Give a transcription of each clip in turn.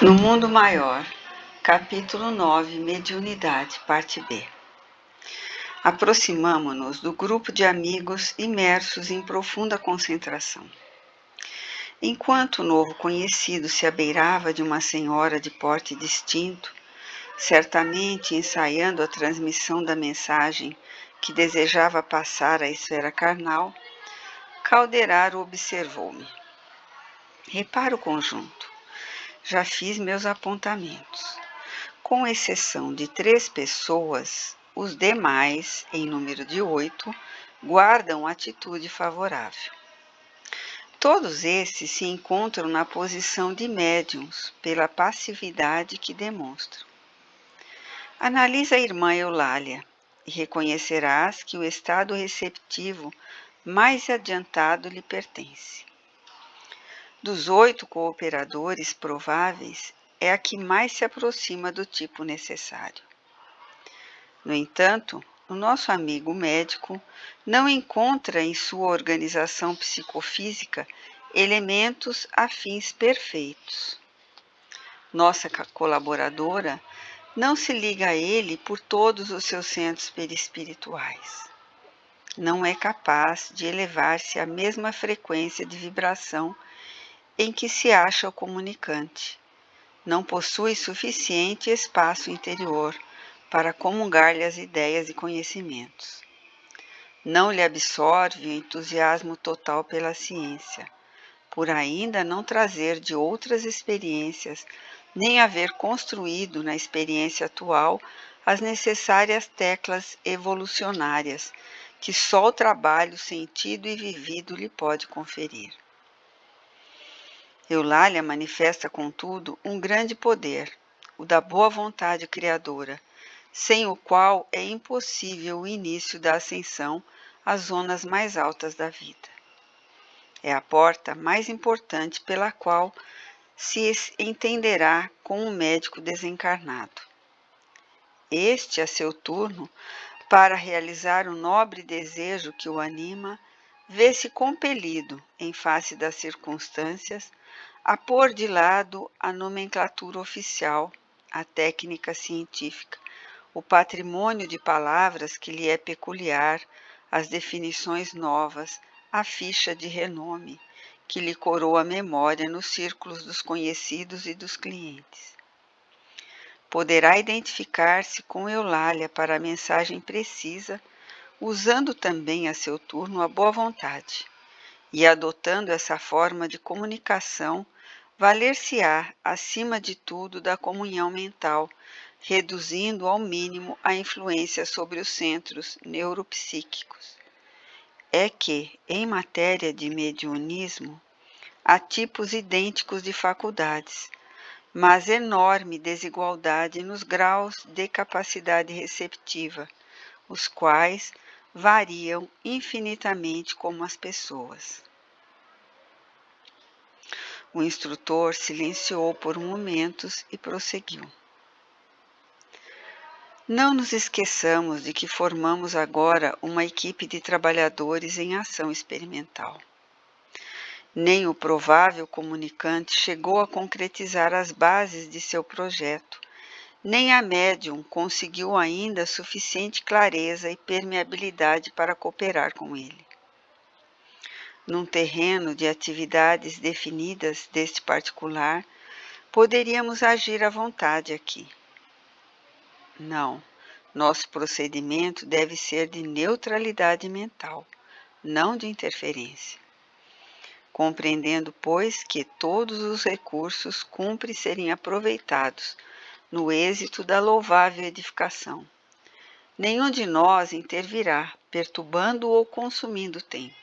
No Mundo Maior, capítulo 9, Mediunidade, parte B. Aproximamo-nos do grupo de amigos imersos em profunda concentração. Enquanto o novo conhecido se abeirava de uma senhora de porte distinto, certamente ensaiando a transmissão da mensagem que desejava passar à esfera carnal, Calderaro observou-me. Repara o conjunto. Já fiz meus apontamentos. Com exceção de 3 pessoas, os demais, em número de 8, guardam atitude favorável. Todos esses se encontram na posição de médiuns, pela passividade que demonstram. Analisa a irmã Eulália e reconhecerás que o estado receptivo mais adiantado lhe pertence. Dos 8 cooperadores prováveis, é a que mais se aproxima do tipo necessário. No entanto, o nosso amigo médico não encontra em sua organização psicofísica elementos afins perfeitos. Nossa colaboradora não se liga a ele por todos os seus centros perispirituais. Não é capaz de elevar-se à mesma frequência de vibração em que se acha o comunicante. Não possui suficiente espaço interior para comungar-lhe as ideias e conhecimentos. Não lhe absorve o entusiasmo total pela ciência, por ainda não trazer de outras experiências, nem haver construído na experiência atual as necessárias teclas evolucionárias que só o trabalho sentido e vivido lhe pode conferir. Eulália manifesta, contudo, um grande poder, o da boa vontade criadora, sem o qual é impossível o início da ascensão às zonas mais altas da vida. É a porta mais importante pela qual se entenderá com o médico desencarnado. Este, a seu turno, para realizar o nobre desejo que o anima, vê-se compelido, em face das circunstâncias, a pôr de lado a nomenclatura oficial, a técnica científica, o patrimônio de palavras que lhe é peculiar, as definições novas, a ficha de renome, que lhe coroa a memória nos círculos dos conhecidos e dos clientes. Poderá identificar-se com Eulália para a mensagem precisa, usando também a seu turno a boa vontade, e adotando essa forma de comunicação, valer-se-á, acima de tudo, da comunhão mental, reduzindo ao mínimo a influência sobre os centros neuropsíquicos. É que, em matéria de mediunismo, há tipos idênticos de faculdades, mas enorme desigualdade nos graus de capacidade receptiva, os quais variam infinitamente como as pessoas. O instrutor silenciou por momentos e prosseguiu. Não nos esqueçamos de que formamos agora uma equipe de trabalhadores em ação experimental. Nem o provável comunicante chegou a concretizar as bases de seu projeto, nem a médium conseguiu ainda suficiente clareza e permeabilidade para cooperar com ele. Num terreno de atividades definidas deste particular, poderíamos agir à vontade aqui. Não, nosso procedimento deve ser de neutralidade mental, não de interferência. Compreendendo, pois, que todos os recursos cumpre serem aproveitados no êxito da louvável edificação. Nenhum de nós intervirá, perturbando ou consumindo tempo.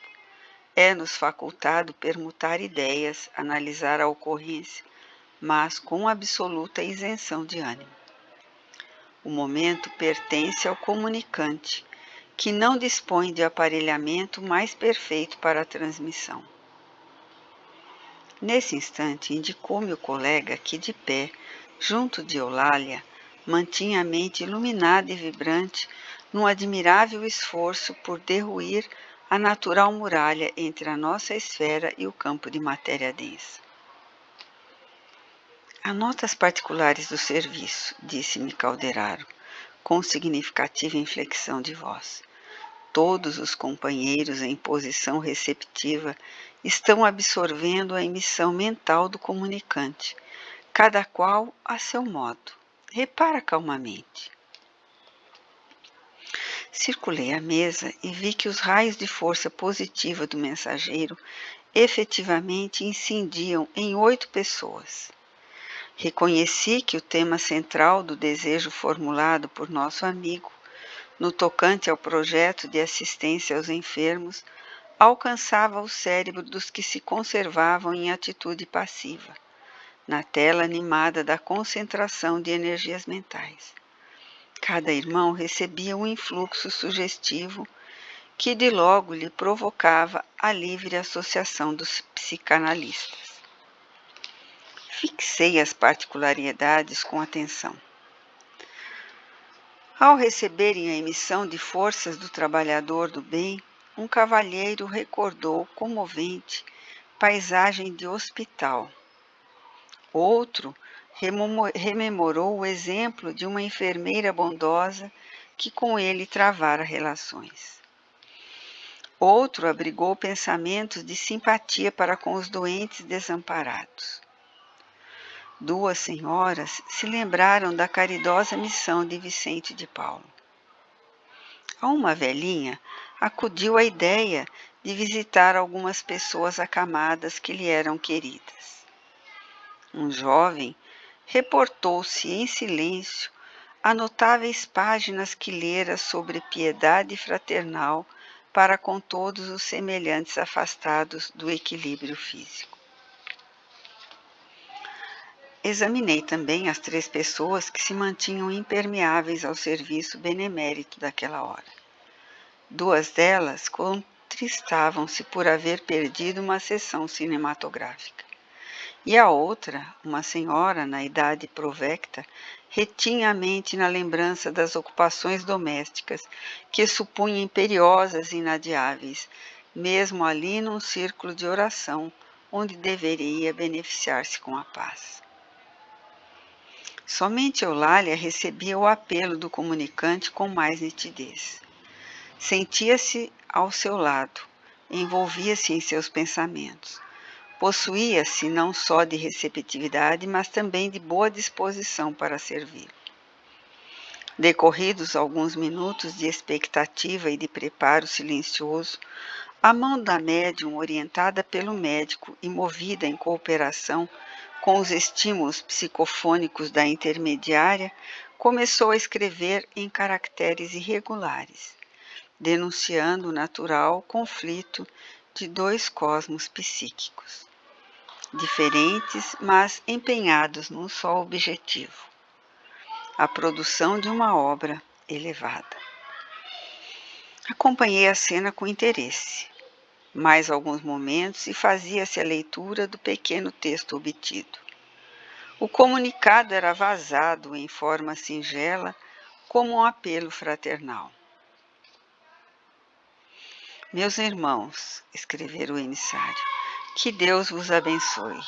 É-nos facultado permutar ideias, analisar a ocorrência, mas com absoluta isenção de ânimo. O momento pertence ao comunicante, que não dispõe de aparelhamento mais perfeito para a transmissão. Nesse instante, indicou-me o colega que, de pé, junto de Eulália, mantinha a mente iluminada e vibrante num admirável esforço por derruir a natural muralha entre a nossa esfera e o campo de matéria densa. Anotas particulares do serviço, disse-me Calderaro, com significativa inflexão de voz. Todos os companheiros em posição receptiva estão absorvendo a emissão mental do comunicante, cada qual a seu modo. Repara calmamente. Circulei a mesa e vi que os raios de força positiva do mensageiro efetivamente incendiam em 8 pessoas. Reconheci que o tema central do desejo formulado por nosso amigo, no tocante ao projeto de assistência aos enfermos, alcançava o cérebro dos que se conservavam em atitude passiva, na tela animada da concentração de energias mentais. Cada irmão recebia um influxo sugestivo que de logo lhe provocava a livre associação dos psicanalistas. Fixei as particularidades com atenção. Ao receberem a emissão de forças do trabalhador do bem, um cavalheiro recordou comovente paisagem de hospital. Outro rememorou o exemplo de uma enfermeira bondosa que com ele travara relações. Outro abrigou pensamentos de simpatia para com os doentes desamparados. 2 senhoras se lembraram da caridosa missão de Vicente de Paulo. A uma velhinha acudiu a ideia de visitar algumas pessoas acamadas que lhe eram queridas. Um jovem reportou-se em silêncio a notáveis páginas que lera sobre piedade fraternal para com todos os semelhantes afastados do equilíbrio físico. Examinei também as 3 pessoas que se mantinham impermeáveis ao serviço benemérito daquela hora. 2 delas contristavam-se por haver perdido uma sessão cinematográfica. E a outra, uma senhora na idade provecta, retinha a mente na lembrança das ocupações domésticas que supunha imperiosas e inadiáveis, mesmo ali num círculo de oração, onde deveria beneficiar-se com a paz. Somente Eulália recebia o apelo do comunicante com mais nitidez. Sentia-se ao seu lado, envolvia-se em seus pensamentos. Possuía-se não só de receptividade, mas também de boa disposição para servi-lo. Decorridos alguns minutos de expectativa e de preparo silencioso, a mão da médium, orientada pelo médico e movida em cooperação com os estímulos psicofônicos da intermediária, começou a escrever em caracteres irregulares, denunciando o natural conflito de 2 cosmos psíquicos, diferentes, mas empenhados num só objetivo: a produção de uma obra elevada. Acompanhei a cena com interesse. Mais alguns momentos e fazia-se a leitura do pequeno texto obtido. O comunicado era vazado em forma singela, como um apelo fraternal. Meus irmãos, escrevera o emissário, que Deus vos abençoe.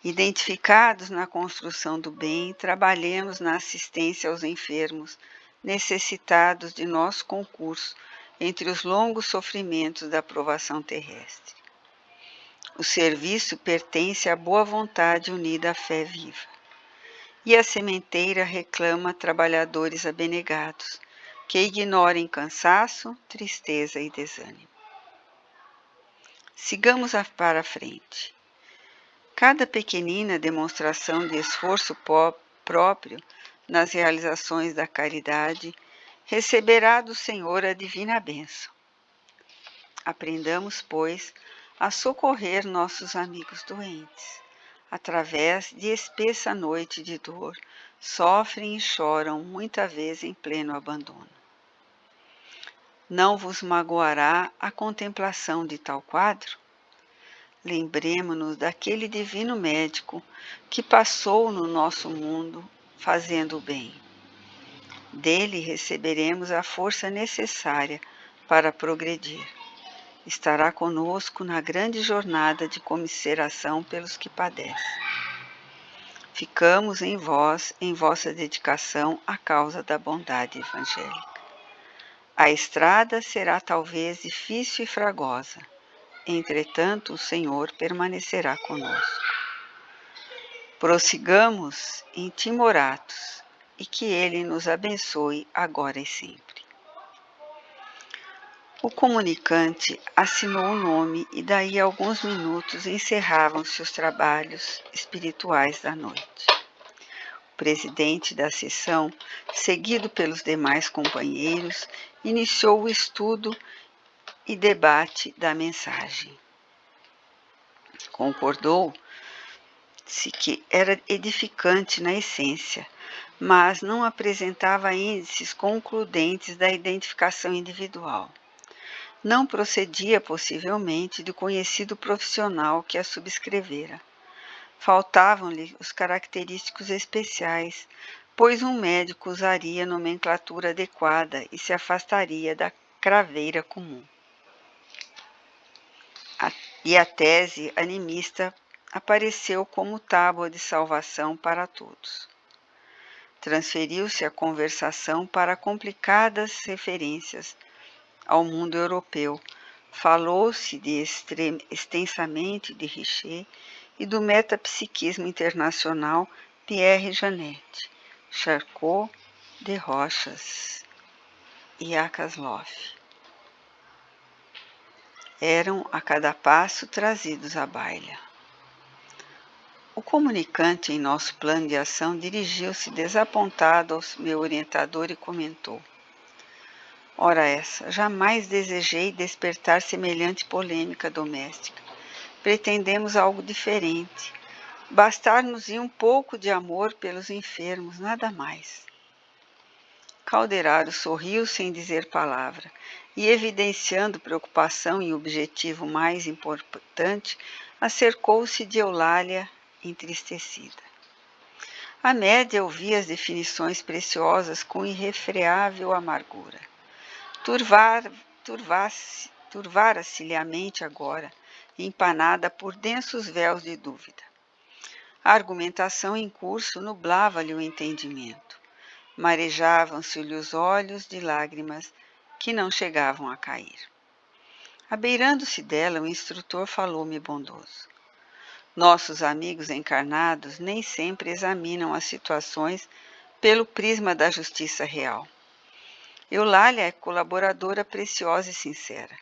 Identificados na construção do bem, trabalhemos na assistência aos enfermos, necessitados de nosso concurso entre os longos sofrimentos da provação terrestre. O serviço pertence à boa vontade unida à fé viva. E a sementeira reclama trabalhadores abnegados, que ignorem cansaço, tristeza e desânimo. Sigamos para a frente. Cada pequenina demonstração de esforço próprio nas realizações da caridade receberá do Senhor a divina bênção. Aprendamos, pois, a socorrer nossos amigos doentes. Através de espessa noite de dor, sofrem e choram muita vez em pleno abandono. Não vos magoará a contemplação de tal quadro? Lembremo-nos daquele divino médico que passou no nosso mundo fazendo o bem. Dele receberemos a força necessária para progredir. Estará conosco na grande jornada de comiseração pelos que padecem. ficamos em vós, em vossa dedicação à causa da bondade evangélica. A estrada será talvez difícil e fragosa, entretanto o Senhor permanecerá conosco. Prossigamos em timoratos e que Ele nos abençoe agora e sempre. O comunicante assinou o nome e daí a alguns minutos encerravam-se os trabalhos espirituais da noite. O presidente da sessão, seguido pelos demais companheiros, iniciou o estudo e debate da mensagem. Concordou-se que era edificante na essência, mas não apresentava índices concludentes da identificação individual. Não procedia, possivelmente, do conhecido profissional que a subscrevera. Faltavam-lhe os característicos especiais, pois um médico usaria nomenclatura adequada e se afastaria da craveira comum. E a tese animista apareceu como tábua de salvação para todos. Transferiu-se a conversação para complicadas referências ao mundo europeu. Falou-se extensamente de Richer e do metapsiquismo internacional Pierre Janet, Charcot de Rochas e Akasloff. Eram a cada passo trazidos à baila. O comunicante em nosso plano de ação dirigiu-se desapontado ao meu orientador e comentou: ora essa, jamais desejei despertar semelhante polêmica doméstica. Pretendemos algo diferente. Bastar-nos-ia um pouco de amor pelos enfermos, nada mais. Calderaro sorriu sem dizer palavra e, evidenciando preocupação e objetivo mais importante, acercou-se de Eulália entristecida. A média ouvia as definições preciosas com irrefreável amargura. Turvara-se-lhe a mente agora, empanada por densos véus de dúvida. A argumentação em curso nublava-lhe o entendimento. Marejavam-se-lhe os olhos de lágrimas que não chegavam a cair. Abeirando-se dela, o instrutor falou-me bondoso. Nossos amigos encarnados nem sempre examinam as situações pelo prisma da justiça real. Eulália é colaboradora preciosa e sincera.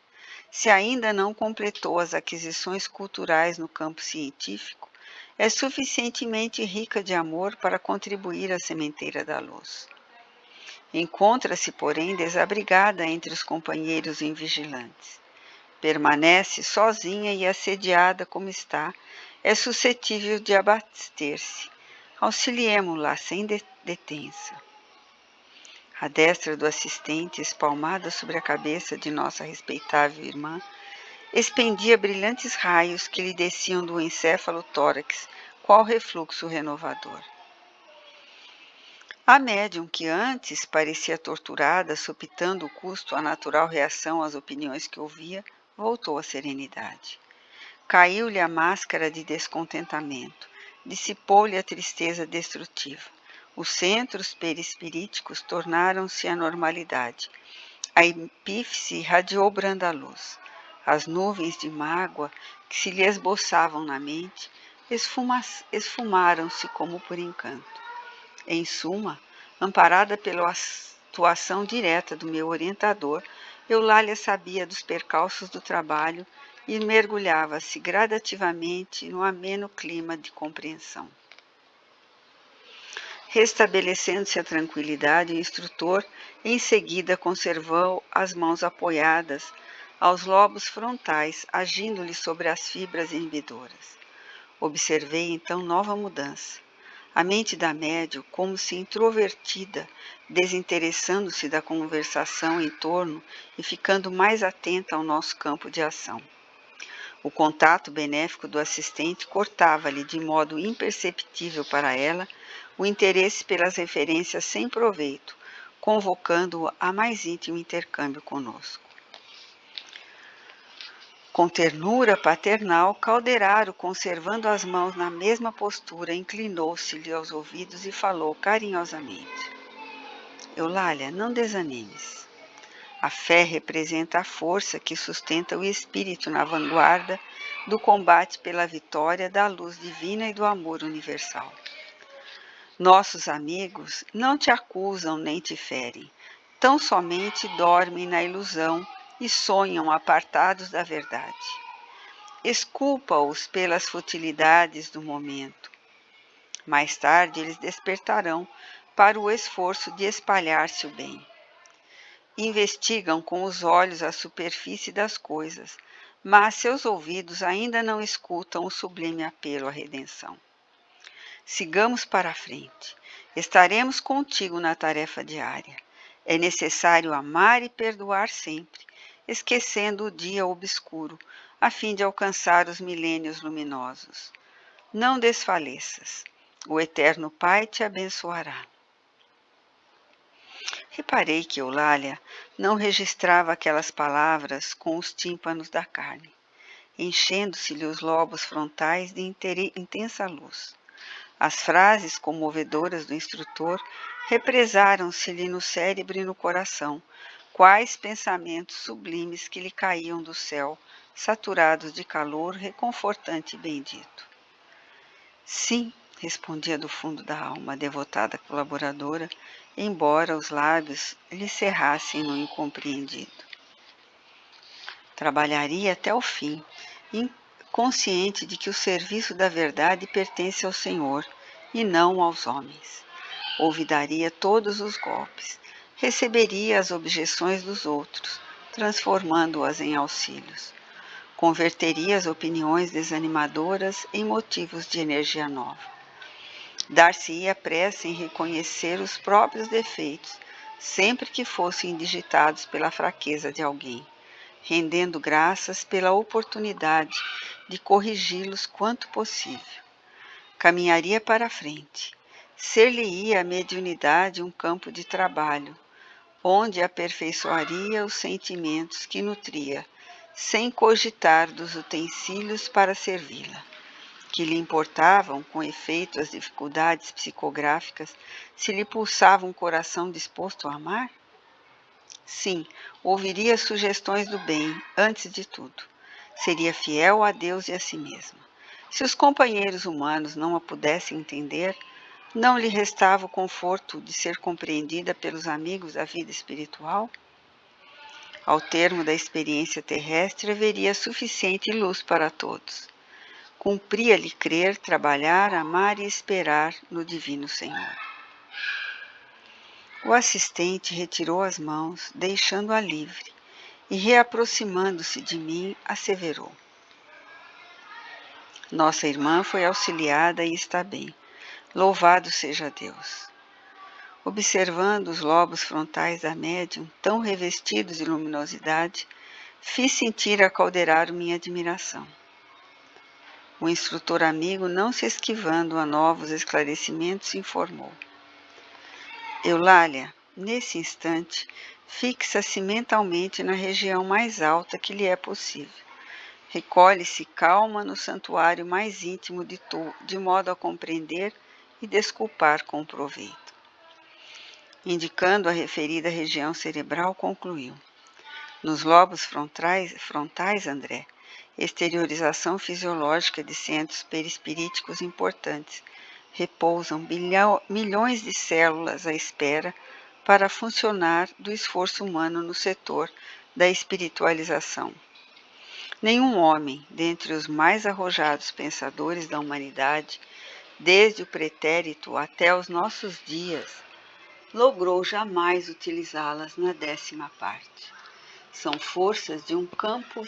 Se ainda não completou as aquisições culturais no campo científico, é suficientemente rica de amor para contribuir à sementeira da luz. Encontra-se, porém, desabrigada entre os companheiros invigilantes. Permanece sozinha e assediada como está, é suscetível de abater-se. Auxiliemo-la sem detença. A destra do assistente, espalmada sobre a cabeça de nossa respeitável irmã, expendia brilhantes raios que lhe desciam do encéfalo-tórax, qual refluxo renovador. A médium, que antes parecia torturada, supitando o custo à natural reação às opiniões que ouvia, voltou à serenidade. Caiu-lhe a máscara de descontentamento, dissipou-lhe a tristeza destrutiva. Os centros perispiríticos tornaram-se a normalidade. A epífise irradiou branda luz. As nuvens de mágoa que se lhe esboçavam na mente esfumaram-se como por encanto. Em suma, amparada pela atuação direta do meu orientador, Eulália sabia dos percalços do trabalho e mergulhava-se gradativamente no ameno clima de compreensão. Restabelecendo-se a tranquilidade, o instrutor em seguida conservou as mãos apoiadas aos lobos frontais, agindo-lhe sobre as fibras inibidoras. Observei então nova mudança. A mente da médium, como se introvertida, desinteressando-se da conversação em torno e ficando mais atenta ao nosso campo de ação. O contato benéfico do assistente cortava-lhe de modo imperceptível para ela o interesse pelas referências sem proveito, convocando-o a mais íntimo intercâmbio conosco. Com ternura paternal, Calderaro, conservando as mãos na mesma postura, inclinou-se-lhe aos ouvidos e falou carinhosamente: Eulália, não desanimes. A fé representa a força que sustenta o espírito na vanguarda do combate pela vitória da luz divina e do amor universal. Nossos amigos não te acusam nem te ferem, tão somente dormem na ilusão e sonham apartados da verdade. Esculpa-os pelas futilidades do momento. Mais tarde eles despertarão para o esforço de espalhar-se o bem. Investigam com os olhos a superfície das coisas, mas seus ouvidos ainda não escutam o sublime apelo à redenção. Sigamos para a frente. Estaremos contigo na tarefa diária. É necessário amar e perdoar sempre, esquecendo o dia obscuro, a fim de alcançar os milênios luminosos. Não desfaleças. O Eterno Pai te abençoará. Reparei que Eulália não registrava aquelas palavras com os tímpanos da carne, enchendo-se-lhe os lobos frontais de intensa luz. As frases comovedoras do instrutor represaram-se-lhe no cérebro e no coração, quais pensamentos sublimes que lhe caíam do céu, saturados de calor reconfortante e bendito. Sim, respondia do fundo da alma a devotada colaboradora, embora os lábios lhe cerrassem no incompreendido. Trabalharia até o fim, consciente de que o serviço da verdade pertence ao Senhor e não aos homens. Olvidaria todos os golpes, receberia as objeções dos outros, transformando-as em auxílios. Converteria as opiniões desanimadoras em motivos de energia nova. Dar-se-ia pressa em reconhecer os próprios defeitos, sempre que fossem digitados pela fraqueza de alguém, rendendo graças pela oportunidade de corrigi-los quanto possível. Caminharia para a frente. Ser-lhe-ia a mediunidade um campo de trabalho, onde aperfeiçoaria os sentimentos que nutria, sem cogitar dos utensílios para servi-la. Que lhe importavam, com efeito, as dificuldades psicográficas, se lhe pulsava um coração disposto a amar? Sim, ouviria sugestões do bem, antes de tudo. Seria fiel a Deus e a si mesma. Se os companheiros humanos não a pudessem entender, não lhe restava o conforto de ser compreendida pelos amigos da vida espiritual? Ao termo da experiência terrestre, haveria suficiente luz para todos. Cumpria-lhe crer, trabalhar, amar e esperar no Divino Senhor. O assistente retirou as mãos, deixando-a livre, e reaproximando-se de mim, asseverou: Nossa irmã foi auxiliada e está bem. Louvado seja Deus. Observando os lobos frontais da médium, tão revestidos de luminosidade, fiz sentir a Calderaro minha admiração. O instrutor amigo, não se esquivando a novos esclarecimentos, informou: Eulália, nesse instante, fixa-se mentalmente na região mais alta que lhe é possível. Recolhe-se calma no santuário mais íntimo de modo a compreender e desculpar com proveito. Indicando a referida região cerebral, concluiu: Nos lobos frontais, André, exteriorização fisiológica de centros perispiríticos importantes, repousam milhões de células à espera para funcionar do esforço humano no setor da espiritualização. Nenhum homem, dentre os mais arrojados pensadores da humanidade, desde o pretérito até os nossos dias, logrou jamais utilizá-las na 10ª parte. São forças de um campo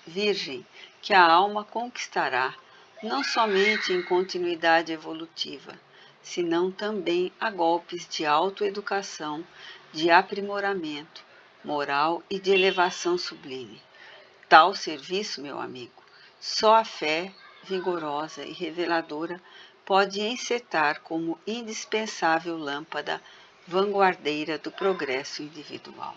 virgem que a alma conquistará, não somente em continuidade evolutiva, senão também a golpes de autoeducação, de aprimoramento moral e de elevação sublime. Tal serviço, meu amigo, só a fé vigorosa e reveladora pode encetar como indispensável lâmpada vanguardeira do progresso individual.